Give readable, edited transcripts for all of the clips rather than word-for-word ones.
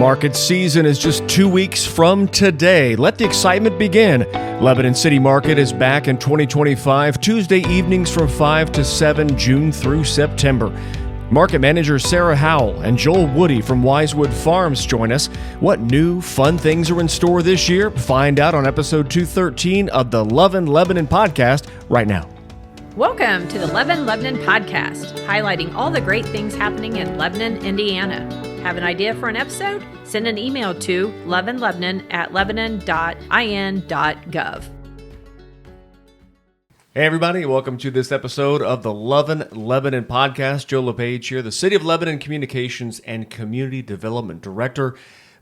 Market season is just 2 weeks from today. Let the excitement begin. Lebanon City Market is back in 2025, Tuesday evenings from 5 to 7, June through September. Market manager Sarah Howell and Joel Woody from Wisewood Farms join us. What new, fun things are in store this year? Find out on episode 213 of the Lovin' Lebanon podcast right now. Welcome to the Lovin' Lebanon podcast, highlighting all the great things happening in Lebanon, Indiana. Have an idea for an episode? Send an email to lovinlebanon@lebanon.in.gov. Hey everybody, welcome to this episode of the Lovin' Lebanon podcast. Joe LePage here, the City of Lebanon Communications and Community Development Director.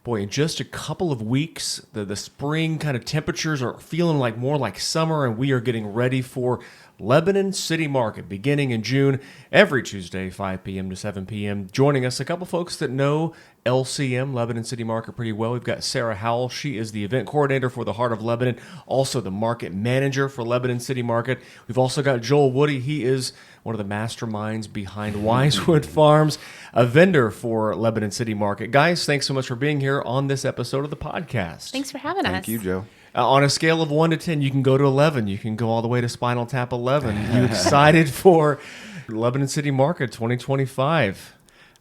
Boy, in just a couple of weeks, the spring kind of temperatures are feeling like more like summer, and we are getting ready for Lebanon City Market beginning in June, every Tuesday, 5 p.m. to 7 p.m. Joining us, a couple folks that know LCM, Lebanon City Market, pretty well. We've got Sarah Howell. She is the event coordinator for the Heart of Lebanon, also the market manager for Lebanon City Market. We've also got Joel Woody. He is one of the masterminds behind Wisewood Farms, a vendor for Lebanon City Market. Guys, thanks so much for being here on this episode of the podcast. Thanks for having us. Thank you, Joe. On a scale of 1 to 10, you can go to 11. You can go all the way to Spinal Tap 11. You excited for Lebanon City Market 2025?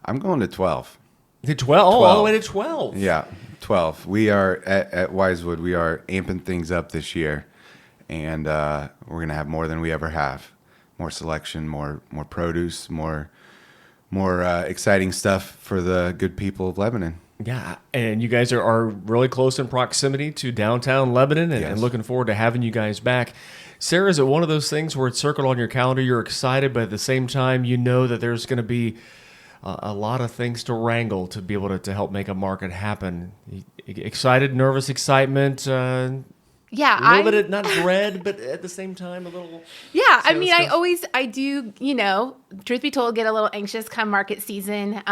I'm going to 12. To 12? Oh, all the way to 12. Yeah, 12. We are at Wisewood. We are amping things up this year, and we're going to have more than we ever have. More selection, more produce, more exciting stuff for the good people of Lebanon. Yeah, and you guys are really close in proximity to downtown Lebanon, and, Yes. and looking forward to having you guys back. Sarah, is it one of those things where it's circled on your calendar, you're excited, but at the same time you know that there's going to be a lot of things to wrangle to be able to help make a market happen? Excited, nervous excitement, Yeah, a little bit of, not dread, but at the same time a little... Yeah, I sales mean, stuff? I do, truth be told, get a little anxious come market season.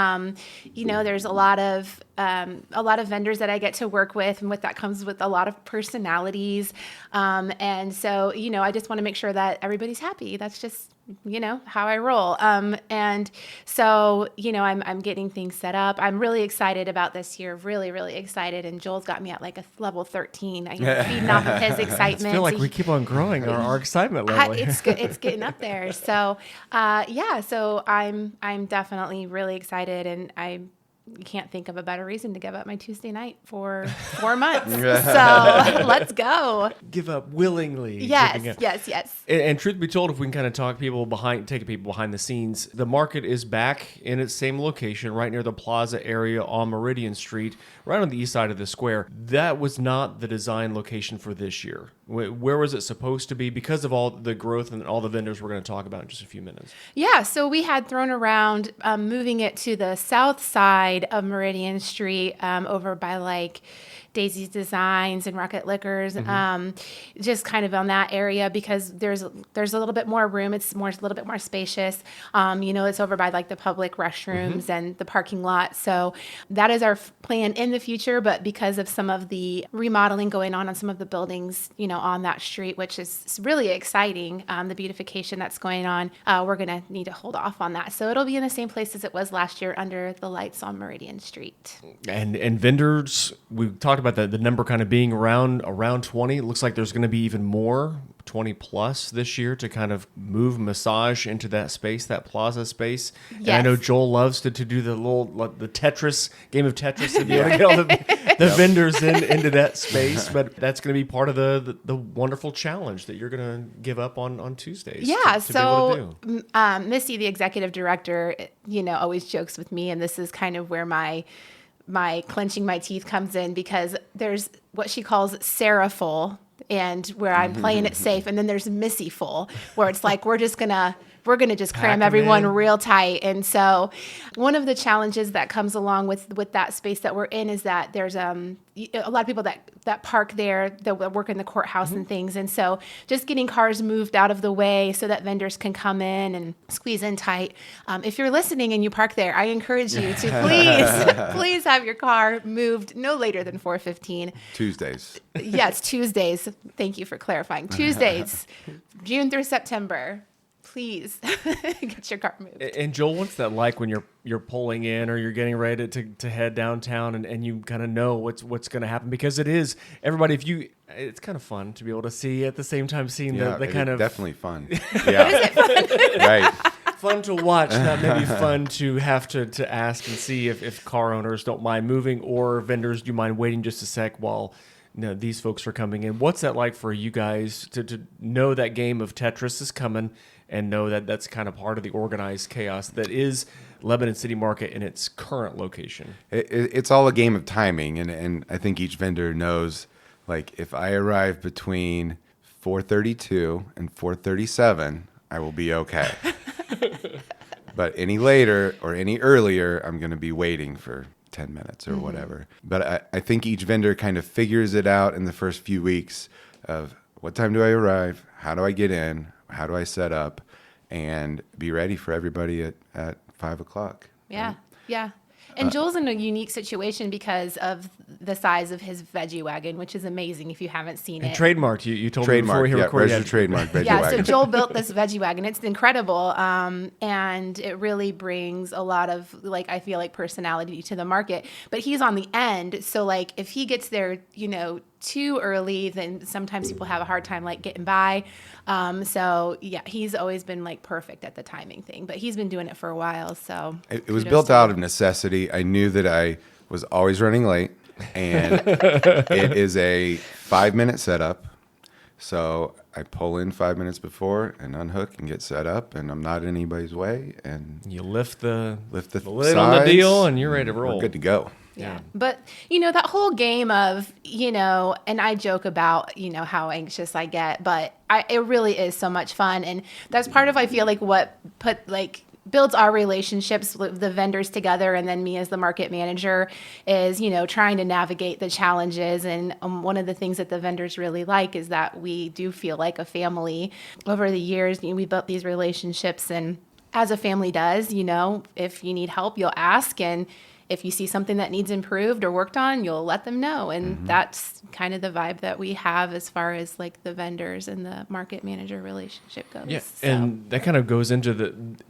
There's a lot of vendors that I get to work with, and with that comes with a lot of personalities. And so, I just want to make sure that everybody's happy. That's just, how I roll. And so, I'm getting things set up. I'm really excited about this year, really, really excited. And Joel's got me at like a level 13. I'm feeding off of his excitement. I feel like we keep on growing our excitement level. It's good. It's getting up there. So, so I'm definitely really excited, and I can't think of a better reason to give up my Tuesday night for 4 months. So let's go. Give up willingly. Yes. And truth be told, if we can kind of take people behind the scenes, the market is back in its same location, right near the plaza area on Meridian Street, right on the east side of the square. That was not the design location for this year. Where was it supposed to be because of all the growth and all the vendors we're going to talk about in just a few minutes? Yeah, so we had thrown around moving it to the south side of Meridian Street, over by like Daisy's Designs and Rocket Liquors, just kind of on that area because there's a little bit more room. It's a little bit more spacious. It's over by like the public restrooms and the parking lot. So that is our plan in the future. But because of some of the remodeling going on some of the buildings, on that street, which is really exciting, the beautification that's going on, we're going to need to hold off on that. So it'll be in the same place as it was last year under the lights on Meridian Street. And vendors, we talked about the number kind of being around 20. It looks like there's going to be even more, 20 plus this year, to kind of move massage into that space, that plaza space. Yes. And I know Joel loves to do the Tetris, game of Tetris, to be able to get all the vendors into that space. But that's going to be part of the wonderful challenge that you're going to give up on Tuesdays. Yeah, to be able to do. Missy, the executive director, always jokes with me, and this is kind of where my clenching my teeth comes in, because there's what she calls Sarah-ful, and where I'm playing it safe, and then there's Missy-ful, where it's like we're gonna just cram everyone real tight. And so one of the challenges that comes along with that space that we're in is that there's a lot of people that park there that work in the courthouse and things. And so just getting cars moved out of the way so that vendors can come in and squeeze in tight. If you're listening and you park there, I encourage you to please have your car moved no later than 4:15. Tuesdays. Yes, Tuesdays. Thank you for clarifying. Tuesdays, June through September. please get your car moved. And Joel, what's that like when you're pulling in or you're getting ready to head downtown and you kind of know what's going to happen? Because it is, everybody, it's kind of fun to be able to see at the same time seeing the kind of... Definitely fun. Yeah. Right. Fun to watch, not maybe fun to have to ask and see if car owners don't mind moving or vendors do you mind waiting just a sec while these folks are coming in. What's that like for you guys to know that game of Tetris is coming and know that that's kind of part of the organized chaos that is Lebanon City Market in its current location? It's all a game of timing, and I think each vendor knows, like, if I arrive between 4:32 and 4:37, I will be okay. But any later or any earlier, I'm going to be waiting for 10 minutes or whatever. But I think each vendor kind of figures it out in the first few weeks of what time do I arrive? How do I get in? How do I set up? And be ready for everybody at 5 o'clock. Yeah, yeah. And Joel's in a unique situation because of the size of his veggie wagon, which is amazing if you haven't seen it. Trademarked. You told me before we hit record. Where's your trademark veggie yeah, wagon? so Joel built this veggie wagon. It's incredible. And it really brings a lot of, like, I feel like personality to the market. But he's on the end. So, like, if he gets there, too early, then sometimes people have a hard time, like, getting by. So, yeah, he's always been, like, perfect at the timing thing. But he's been doing it for a while, so. It was built out of necessity. I knew that I was always running late. And it is a 5-minute setup. So I pull in 5 minutes before and unhook and get set up, and I'm not in anybody's way. And you lift the lid sides, on the deal, and you're ready to roll. We're good to go. Yeah. But, that whole game of, and I joke about, how anxious I get, but it really is so much fun. And that's part of, I feel like, what builds our relationships with the vendors together, and then me as the market manager is, trying to navigate the challenges. And one of the things that the vendors really like is that we do feel like a family. Over the years, we built these relationships, and as a family does, if you need help, you'll ask, and if you see something that needs improved or worked on, you'll let them know. And that's kind of the vibe that we have as far as, like, the vendors and the market manager relationship goes. Yeah, So. and that kind of goes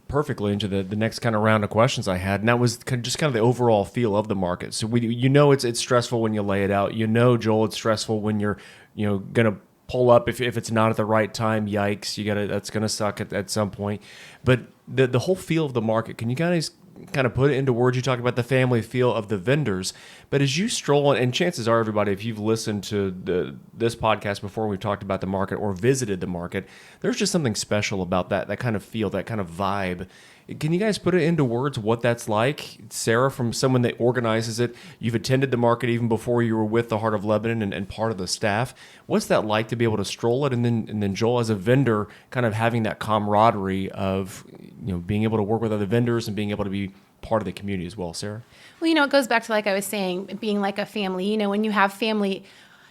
perfectly into the next kind of round of questions I had, and that was just kind of the overall feel of the market. So it's stressful when you lay it out. Joel, it's stressful when you're gonna pull up if it's not at the right time. Yikes, that's gonna suck at some point. But the whole feel of the market, can you guys kind of put it into words? You talk about the family feel of the vendors, but as you stroll in, and chances are, everybody, if you've listened to this podcast before, we've talked about the market or visited the market, there's just something special about that kind of feel, that kind of vibe. Can you guys put it into words what that's like? Sarah, from someone that organizes it, you've attended the market even before you were with the Heart of Lebanon and part of the staff. What's that like to be able to stroll it? And then Joel, as a vendor, kind of having that camaraderie of being able to work with other vendors and being able to be part of the community as well. Sarah? Well, it goes back to, like I was saying, being like a family. When you have family,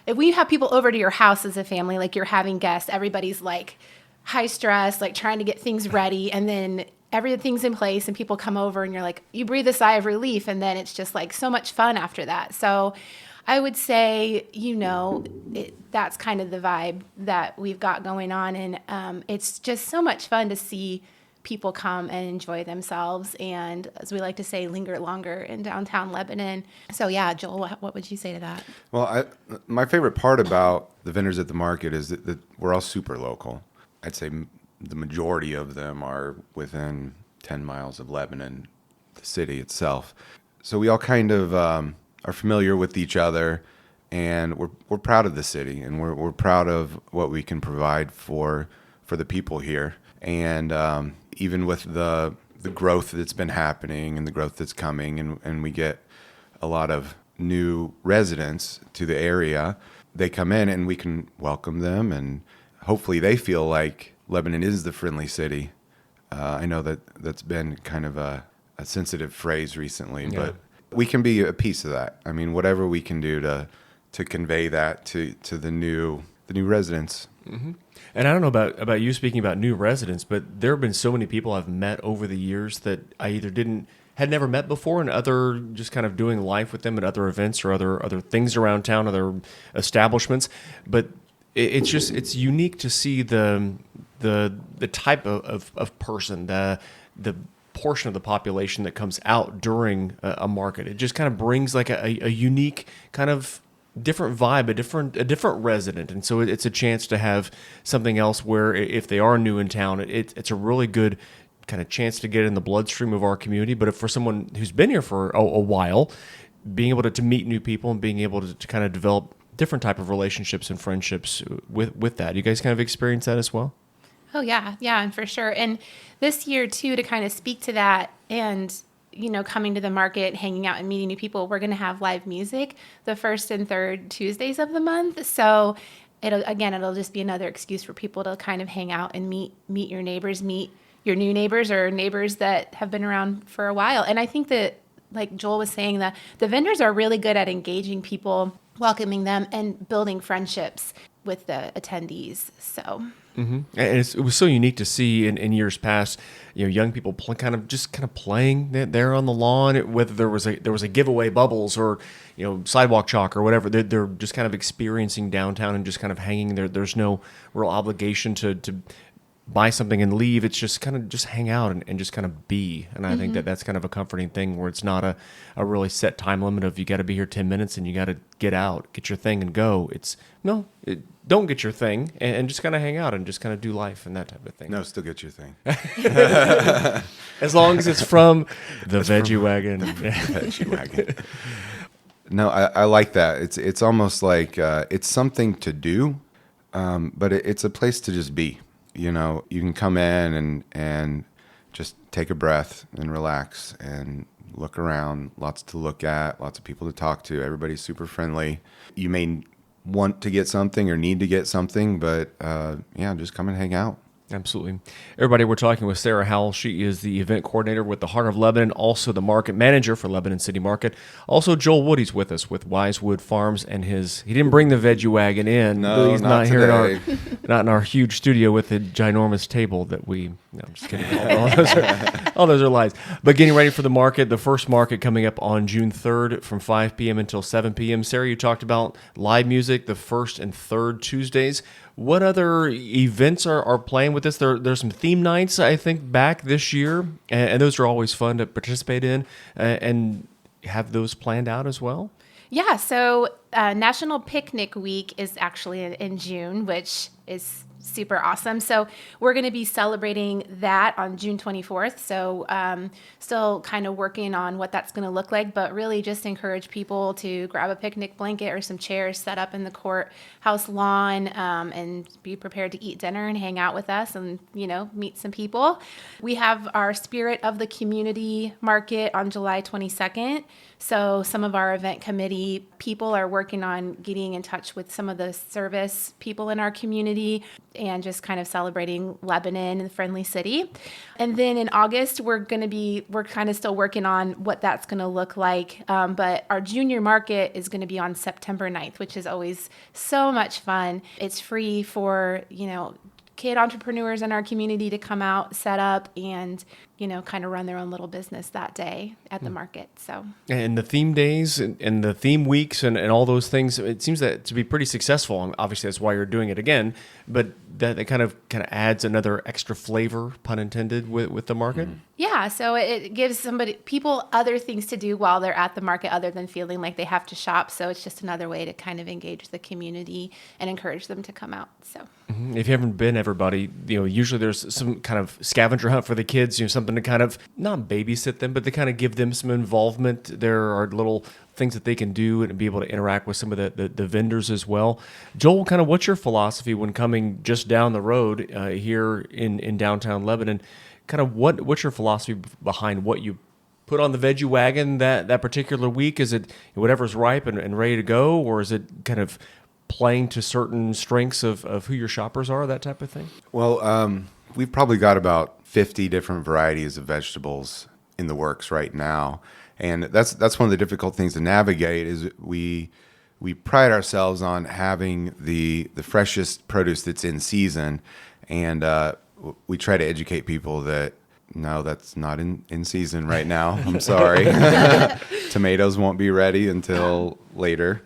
if we have people over to your house as a family, like you're having guests, everybody's like high stress, like trying to get things ready, and then everything's in place and people come over and you're like, you breathe a sigh of relief, and then it's just like so much fun after that. So I would say, that's kind of the vibe that we've got going on. And it's just so much fun to see people come and enjoy themselves. And as we like to say, linger longer in downtown Lebanon. So yeah, Joel, what would you say to that? Well, my favorite part about the vendors at the market is that we're all super local. I'd say the majority of them are within 10 miles of Lebanon, the city itself. So we all kind of are familiar with each other, and we're proud of the city, and we're proud of what we can provide for the people here. And even with the growth that's been happening and the growth that's coming, and we get a lot of new residents to the area, they come in and we can welcome them, and hopefully they feel like Lebanon is the friendly city. I know that's been kind of a sensitive phrase recently, but we can be a piece of that. I mean, whatever we can do to convey that to the new residents. Mm-hmm. And I don't know about you speaking about new residents, but there have been so many people I've met over the years that I either had never met before, and other just kind of doing life with them at other events or other things around town, other establishments. But it's unique to see the the type of person, the portion of the population that comes out during a market. It just kind of brings like a unique kind of different vibe, a different resident. And so it's a chance to have something else where if they are new in town, it's a really good kind of chance to get in the bloodstream of our community. But if for someone who's been here for a while, being able to meet new people and being able to kind of develop different type of relationships and friendships with that. You guys kind of experience that as well? Oh, yeah. Yeah, and for sure. And this year, too, to kind of speak to that and, coming to the market, hanging out and meeting new people, we're going to have live music the first and third Tuesdays of the month. So it'll just be another excuse for people to kind of hang out and meet your neighbors, meet your new neighbors or neighbors that have been around for a while. And I think that, like Joel was saying, that the vendors are really good at engaging people, welcoming them, and building friendships with the attendees. So. Mm-hmm. And it was so unique to see in years past, young people kind of playing there on the lawn, whether there was a giveaway bubbles or sidewalk chalk or whatever. They're just kind of experiencing downtown and just kind of hanging there. There's no real obligation to buy something and leave. It's just kind of just hang out and just kind of be. And I think that's kind of a comforting thing where it's not a really set time limit of you got to be here 10 minutes and you got to get out, get your thing and go. Don't get your thing and just kind of hang out and just kind of do life and that type of thing. No, still get your thing. As long as it's from the veggie wagon. Veggie wagon. No, I like that. It's almost like it's something to do, but it's a place to just be. You can come in and just take a breath and relax and look around. Lots to look at, lots of people to talk to. Everybody's super friendly. You may want to get something or need to get something, but just come and hang out. Absolutely. Everybody, we're talking with Sarah Howell. She is the event coordinator with the Heart of Lebanon, also the market manager for Lebanon City Market. Also, Joel Woody's with us with Wisewood Farms, and he didn't bring the veggie wagon in. No, he's not here today. not in our huge studio with the ginormous table that we. No, I'm just kidding. All those are lies. But getting ready for the market, the first market coming up on June 3rd from 5 p.m. until 7 p.m. Sarah, you talked about live music the first and third Tuesdays. What other events are playing with this? There's some theme nights, I think, back this year, and those are always fun to participate in and have those planned out as well. Yeah, so National Picnic Week is actually in June, which is super awesome. So we're going to be celebrating that on June 24th. So still kind of working on what that's going to look like, but really just encourage people to grab a picnic blanket or some chairs set up in the courthouse lawn and be prepared to eat dinner and hang out with us and, meet some people. We have our Spirit of the Community Market on July 22nd. So some of our event committee people are working on getting in touch with some of the service people in our community and just kind of celebrating Lebanon and the friendly city. And then in August, we're kind of still working on what that's going to look like. But our junior market is going to be on September 9th, which is always so much fun. It's free for, kid entrepreneurs in our community to come out, set up, and kind of run their own little business that day at the market. So, and the theme days and the theme weeks and all those things, it seems that to be pretty successful. And obviously, that's why you're doing it again. But that kind of adds another extra flavor, pun intended, with the market. Yeah, so it gives people other things to do while they're at the market other than feeling like they have to shop. So it's just another way to kind of engage the community and encourage them to come out. So if you haven't been, everybody, usually there's some kind of scavenger hunt for the kids, something to kind of not babysit them, but to kind of give them some involvement. There are little things that they can do and be able to interact with some of the vendors as well. Joel, kind of what's your philosophy when coming just down the road here in downtown Lebanon? Kind of what's your philosophy behind what you put on the veggie wagon that particular week? Is it whatever's ripe and ready to go, or is it kind of playing to certain strengths of who your shoppers are, that type of thing? Well, we've probably got about 50 different varieties of vegetables in the works right now. And that's one of the difficult things to navigate is we pride ourselves on having the freshest produce that's in season. And we try to educate people that, no, that's not in season right now. I'm sorry. Tomatoes won't be ready until later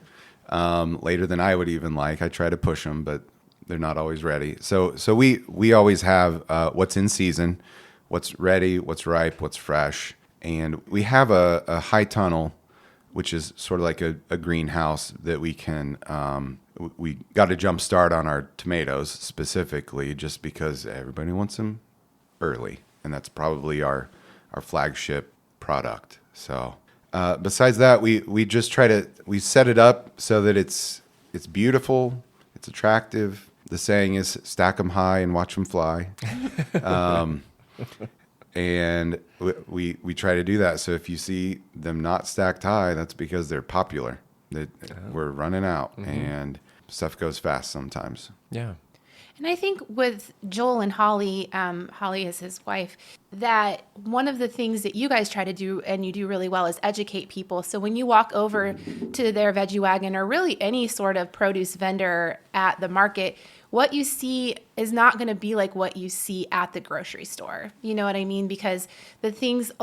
than I would even like. I try to push them, but They're not always ready. So we always have what's in season, what's ready, what's ripe, what's fresh. And we have a high tunnel, which is sort of like a greenhouse that we can, we got a jump start on our tomatoes specifically just because everybody wants them early. And that's probably our flagship product. So besides that, we just we set it up so that it's beautiful, it's attractive. The saying is stack them high and watch them fly. And we try to do that. So if you see them not stacked high, that's because they're popular. We're running out, and stuff goes fast sometimes. Yeah. And I think with Joel and Holly, Holly is his wife, that one of the things that you guys try to do, and you do really well, is educate people. So when you walk over to their veggie wagon or really any sort of produce vendor at the market, what you see is not going to be like what you see at the grocery store. You know what I mean? Because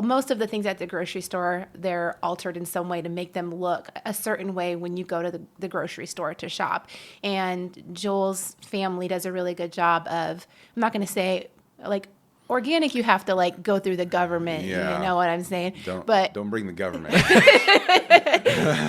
most of the things at the grocery store, they're altered in some way to make them look a certain way when you go to the grocery store to shop. And Joel's family does a really good job of, I'm not going to say like organic, you have to like go through the government. Yeah. You know what I'm saying? Don't bring the government.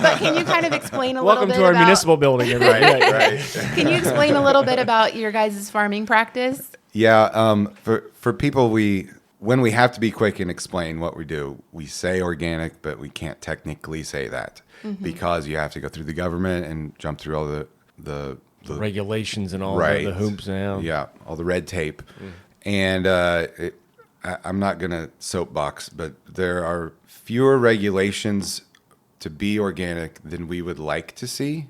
But can you kind of explain a little Welcome bit to our about, municipal building, everybody. Right. Can you explain a little bit about your guys' farming practice? Yeah. For people, when we have to be quick and explain what we do, we say organic, but we can't technically say that because you have to go through the government and jump through all the regulations and all right. the hoops now. Yeah, all the red tape. And I'm not going to soapbox, but there are fewer regulations to be organic than we would like to see,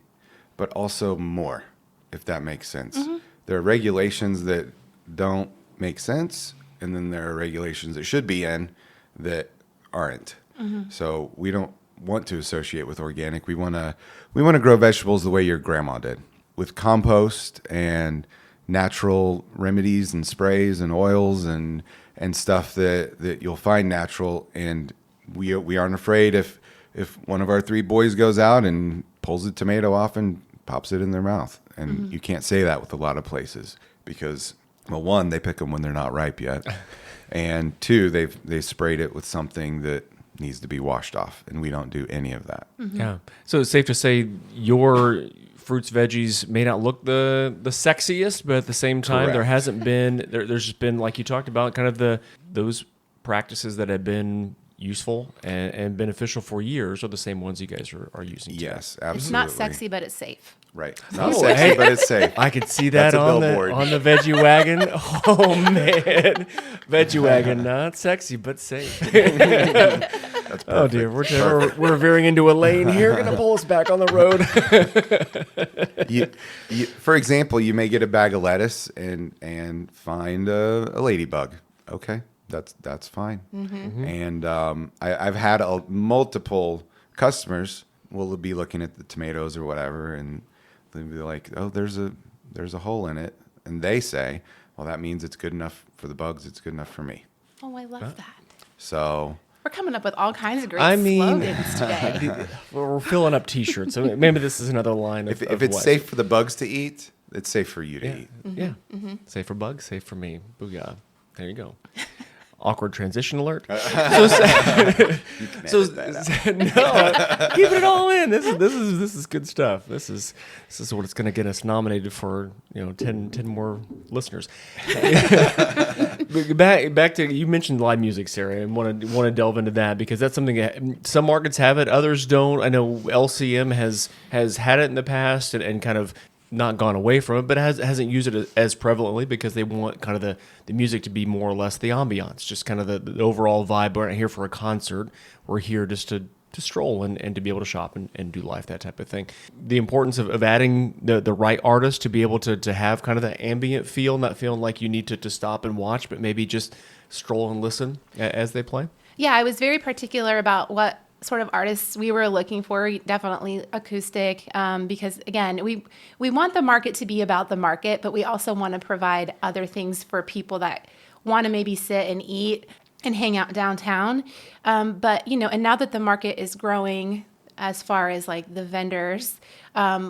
but also more, if that makes sense. There are regulations that don't make sense, and then there are regulations that should be in that aren't. So we don't want to associate with organic. We want to grow vegetables the way your grandma did, with compost and natural remedies and sprays and oils and stuff that you'll find natural. And we aren't afraid if one of our 3 boys goes out and pulls a tomato off and pops it in their mouth. And you can't say that with a lot of places because, well, 1, they pick them when they're not ripe yet. And 2, they sprayed it with something that needs to be washed off. And we don't do any of that. Yeah. So it's safe to say your fruits, veggies may not look the sexiest, but at the same time, Correct. there hasn't been, there's just been, like you talked about, kind of those practices that have been useful and beneficial for years are the same ones you guys are using today. Yes, absolutely. It's not sexy, but it's safe. Right. Not Oh, sexy, hey. but it's safe. I could see that That's a on billboard. the veggie wagon. Oh man, veggie wagon, not sexy but safe. That's Oh perfect. dear, we're veering into a lane here. Gonna pull us back on the road. For example, you may get a bag of lettuce and find a ladybug. Okay, that's fine. And I've had multiple customers will be looking at the tomatoes or whatever, and they'll be like, "Oh, there's a hole in it," and they say, "Well, that means it's good enough for the bugs. It's good enough for me." Oh, I love that. So We're coming up with all kinds of great I mean- slogans today. We're filling up T-shirts, so maybe this is another line. if of it's what- safe for the bugs to eat, it's safe for you to eat. yeah, safe for bugs, safe for me. Booyah! There you go. Awkward transition alert. You can So edit that out. no, keep it all in. This is good stuff. This is what it's going to get us nominated for. 10 more listeners. back to you mentioned live music, Sarah, and want to delve into that because that's something that some markets have it, others don't. I know LCM has had it in the past and kind of not gone away from it, but hasn't used it as prevalently because they want kind of the music to be more or less the ambiance, just kind of the overall vibe. We're not here for a concert. We're here just to stroll and to be able to shop and do life, that type of thing. The importance of adding the right artist to be able to have kind of the ambient feel, not feeling like you need to stop and watch, but maybe just stroll and listen as they play. Yeah, I was very particular about what sort of artists we were looking for. Definitely acoustic, because again, we want the market to be about the market, but we also want to provide other things for people that want to maybe sit and eat and hang out downtown. But and now that the market is growing as far as like the vendors,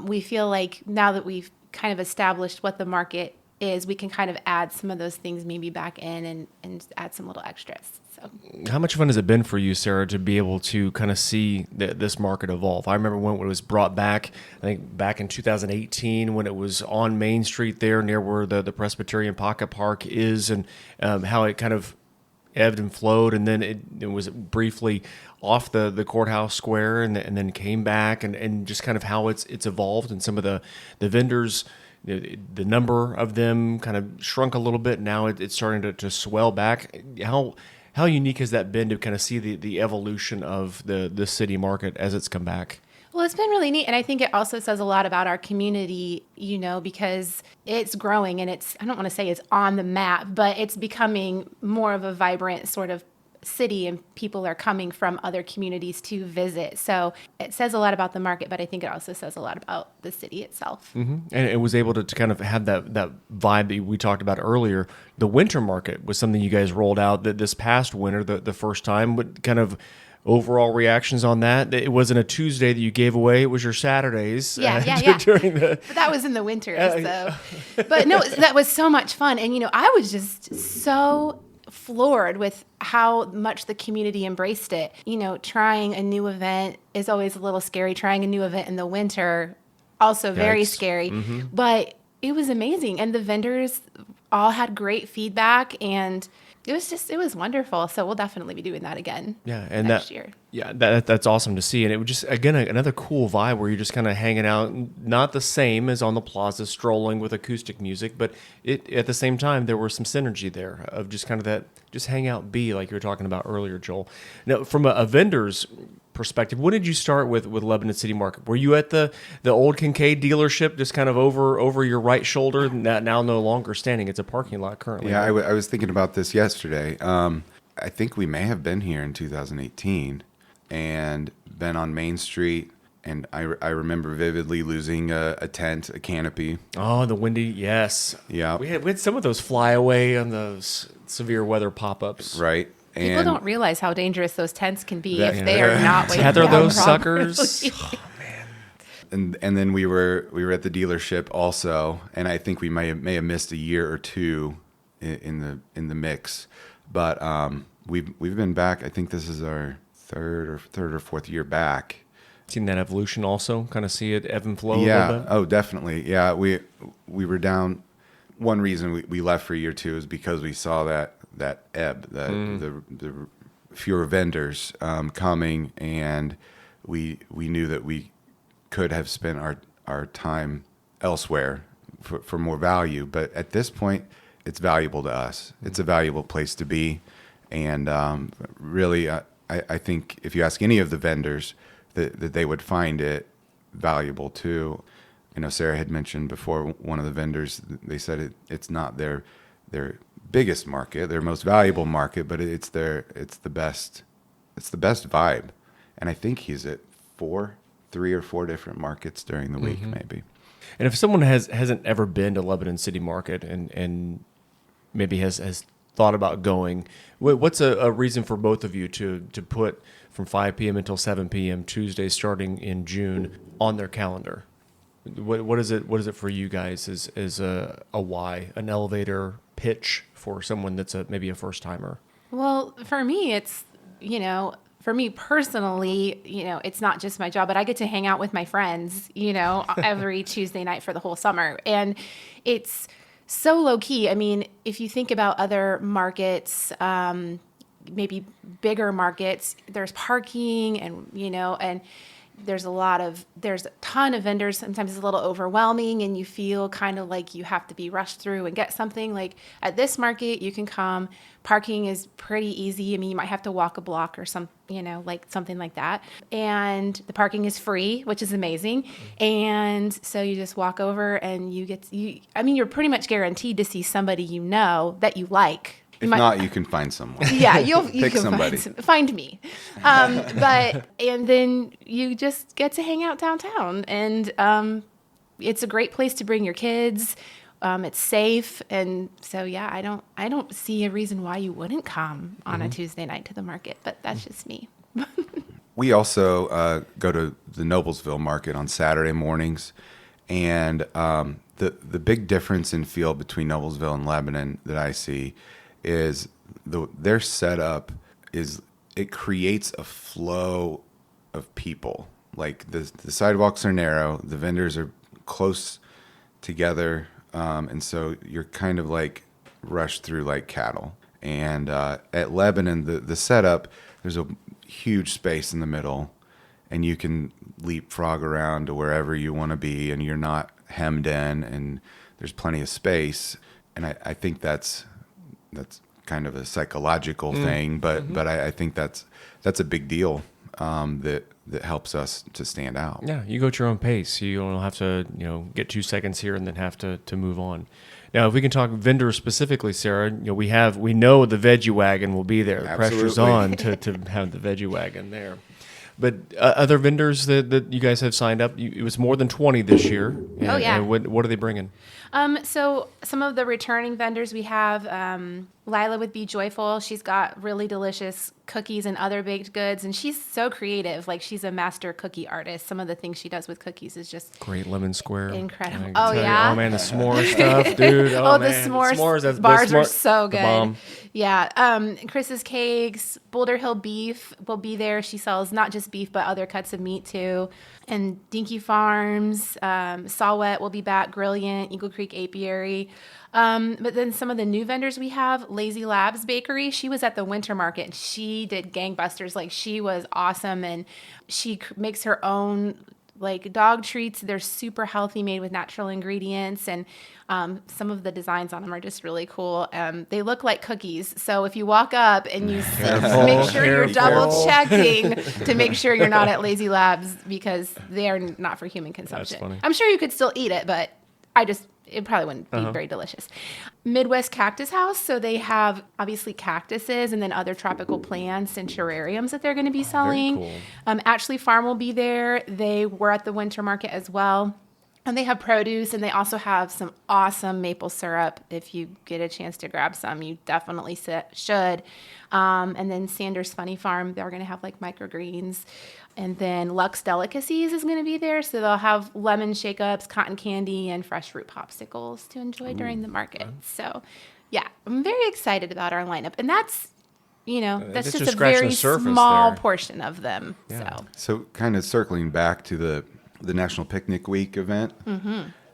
we feel like now that we've kind of established what the market is, we can kind of add some of those things maybe back in and add some little extras. So, how much fun has it been for you, Sarah, to be able to kind of see this market evolve? I remember when it was brought back, I think back in 2018, when it was on Main Street there near where the Presbyterian Pocket Park is, and how it kind of ebbed and flowed, and then it was briefly off the courthouse square, and then came back, and just kind of how it's evolved, and some of the vendors, the number of them kind of shrunk a little bit. Now it's starting to swell back. How unique has that been to kind of see the evolution of the city market as it's come back? well, it's been really neat. And I think it also says a lot about our community, because it's growing and I don't want to say it's on the map, but it's becoming more of a vibrant sort of city, and people are coming from other communities to visit. So it says a lot about the market, but I think it also says a lot about the city itself. Mm-hmm. And it was able to kind of have that vibe that we talked about earlier. The winter market was something you guys rolled out this past winter, the first time. What kind of overall reactions on that? It wasn't a Tuesday that you gave away; it was your Saturdays. Yeah. During the, But that was in the winter, But no, that was so much fun, and I was just so floored with how much the community embraced it. Trying a new event is always a little scary. Trying a new event in the winter, also very scary. Mm-hmm. But it was amazing. And the vendors all had great feedback, and it was wonderful. So we'll definitely be doing that again next year. Yeah, that's awesome to see. And it was just, again, another cool vibe where you're just kind of hanging out, not the same as on the plaza, strolling with acoustic music, but at the same time, there was some synergy there of just kind of that, just hang out, be like you were talking about earlier, Joel. Now, from a vendor's perspective, when did you start with Lebanon City Market? Were you at the old Kincaid dealership, just kind of over your right shoulder, now no longer standing? It's a parking lot currently. Yeah, I was thinking about this yesterday. I think we may have been here in 2018 and been on Main Street. And I remember vividly losing a tent, a canopy. Oh, the windy, yes. Yeah. We had some of those fly away on those severe weather pop-ups. Right. People don't realize how dangerous those tents can be if they are not weighted tether down those properly. suckers. Oh, man. And then we were at the dealership also, and I think we may have missed a year or two in the mix, but we've been back. I think this is our third or fourth year back. Seen that evolution also, kind of see it ebb and flow a Yeah. little bit? Oh, definitely. Yeah. We were down. One reason we left for year two is because we saw that ebb, the fewer vendors coming, and we knew that we could have spent our time elsewhere for more value. But at this point, it's valuable to us. It's a valuable place to be. And really, I think if you ask any of the vendors, that they would find it valuable too. I know Sarah had mentioned before, one of the vendors, they said it's not their biggest market, their most valuable market, but it's the best vibe. And I think he's at 3 or 4 different markets during the week, maybe. And if someone hasn't ever been to Lebanon City Market and maybe has thought about going, what's a reason for both of you to put from 5 p.m. until 7 p.m. Tuesday starting in June on their calendar? What is it for you guys as a why, an elevator pitch for someone that's maybe a first timer? Well, for me, it's, for me personally, it's not just my job, but I get to hang out with my friends, every Tuesday night for the whole summer. And it's so low key. I mean, if you think about other markets, maybe bigger markets, there's parking and there's a ton of vendors. Sometimes it's a little overwhelming and you feel kind of like you have to be rushed through and get something. Like at this market, you can come. Parking is pretty easy. I mean, you might have to walk a block or something like that. And the parking is free, which is amazing. And so you just walk over and you're pretty much guaranteed to see somebody that you like. If not, you can find someone. Yeah, you Pick can somebody. Find me. And then you just get to hang out downtown, and it's a great place to bring your kids. It's safe, and so yeah, I don't see a reason why you wouldn't come on a Tuesday night to the market, but that's just me. We also go to the Noblesville market on Saturday mornings, And the big difference in feel between Noblesville and Lebanon that I see is their setup is it creates a flow of people. Like the sidewalks are narrow, the vendors are close together, and so you're kind of like rushed through like cattle. And at Lebanon, the setup, there's a huge space in the middle, and you can leapfrog around to wherever you want to be, and you're not hemmed in, and there's plenty of space. And I think that's kind of a psychological thing, but I think that's a big deal that helps us to stand out. Yeah, you go at your own pace. You don't have to, get 2 seconds here and then have to move on. Now, if we can talk vendors specifically, Sarah, we know the veggie wagon will be there. The pressure's on to have the veggie wagon there. But other vendors that you guys have signed up, it was more than 20 this year. And, Oh, yeah. And what are they bringing? So some of the returning vendors we have, Lila with Be Joyful. She's got really delicious cookies and other baked goods, and she's so creative. Like, she's a master cookie artist. Some of the things she does with cookies is just Great lemon square. incredible. I can Oh, tell you. yeah? Oh, man, the s'more stuff, dude. Oh, man. the s'mores that's- bars the are s'more- so the good. bomb. Yeah. Chris's Cakes, Boulder Hill Beef will be there. She sells not just beef, but other cuts of meat too. And Dinky Farms, Sawet will be back, Brilliant, Eagle Creek Apiary. But then some of the new vendors we have, Lazy Labs Bakery. She was at the winter market and she did gangbusters. Like, she was awesome, and she makes her own like dog treats. They're super healthy, made with natural ingredients, and some of the designs on them are just really cool. They look like cookies, so if you walk up and you make sure you're double checking to make sure you're not at Lazy Labs, because they are not for human consumption. That's funny. I'm sure you could still eat it, but it probably wouldn't be very delicious. Midwest Cactus House. So they have obviously cactuses and then other tropical plants and terrariums that they're going to be selling. cool. Ashley Farm will be there. They were at the winter market as well. And they have produce, and they also have some awesome maple syrup. If you get a chance to grab some, you definitely should. And then Sanders Funny Farm, they're going to have like microgreens. And then Lux Delicacies is going to be there. So they'll have lemon shake-ups, cotton candy, and fresh fruit popsicles to enjoy during the market. So, yeah, I'm very excited about our lineup. And that's That's just just a scratching very the surface small there. portion of them. Yeah. So So kind of circling back to the National Picnic Week event,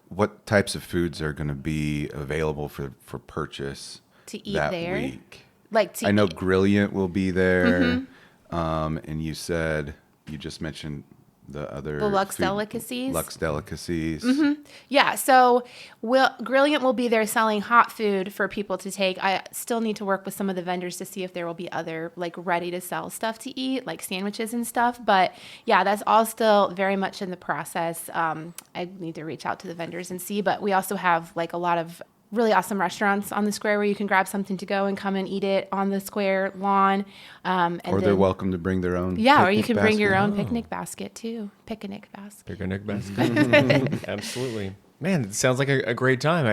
what types of foods are going to be available for purchase to eat that there, week? like to I know eat. Brilliant will be there, and you just mentioned the other The Lux food- Delicacies? Lux Delicacies. Yeah, so Brilliant will be there selling hot food for people to take. I still need to work with some of the vendors to see if there will be other like ready to sell stuff to eat, like sandwiches and stuff. But yeah, that's all still very much in the process. I need to reach out to the vendors and see. But we also have like a lot of really awesome restaurants on the square where you can grab something to go and come and eat it on the square lawn. Or they're welcome to bring their own. Yeah, or you picnic can bring your basket. own picnic basket too. Picnic basket. Picnic basket. Absolutely. Man, it sounds like a great time.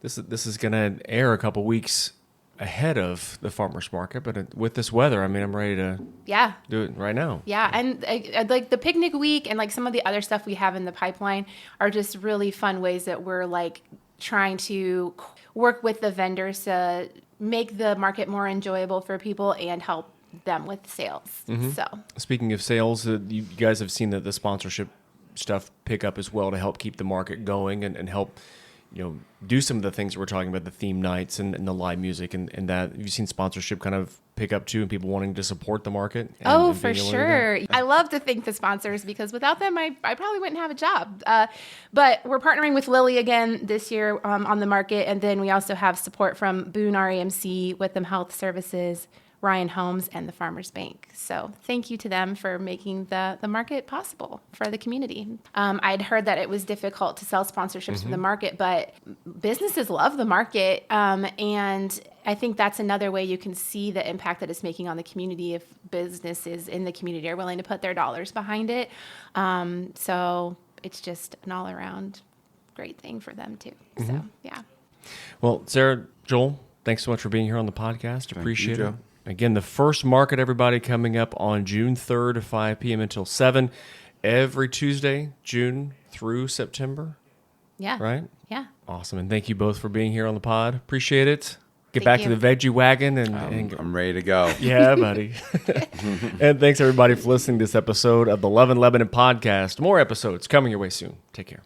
This is going to air a couple weeks ahead of the farmers market, but with this weather, I'm ready to do it right now. Yeah, and like the picnic week and like some of the other stuff we have in the pipeline are just really fun ways that we're like trying to work with the vendors to make the market more enjoyable for people and help them with sales. So Speaking of sales, you guys have seen the sponsorship stuff pick up as well to help keep the market going and help do some of the things that we're talking about, the theme nights and the live music and that. Have you seen sponsorship kind of pick up too, and people wanting to support the market? And for being able to do sure. I love to thank the sponsors because without them, I probably wouldn't have a job. But we're partnering with Lilly again this year on the market. And then we also have support from Boone RAMC, Witham Health Services, Ryan Homes, and the Farmers Bank. So thank you to them for making the market possible for the community. I'd heard that it was difficult to sell sponsorships for the market, but businesses love the market. And I think that's another way you can see the impact that it's making on the community if businesses in the community are willing to put their dollars behind it. So it's just an all-around great thing for them too. So, yeah. Well, Sarah, Joel, thanks so much for being here on the podcast. Appreciate you, it. Joe. Again, the first market, everybody, coming up on June 3rd, 5 p.m. until 7, every Tuesday, June through September. Yeah. Right? Yeah. Awesome. And thank you both for being here on the pod. Appreciate it. Get Thank back you. to the veggie wagon and I'm ready to go. yeah, buddy. And thanks everybody for listening to this episode of the Love and Lebanon podcast. More episodes coming your way soon. Take care.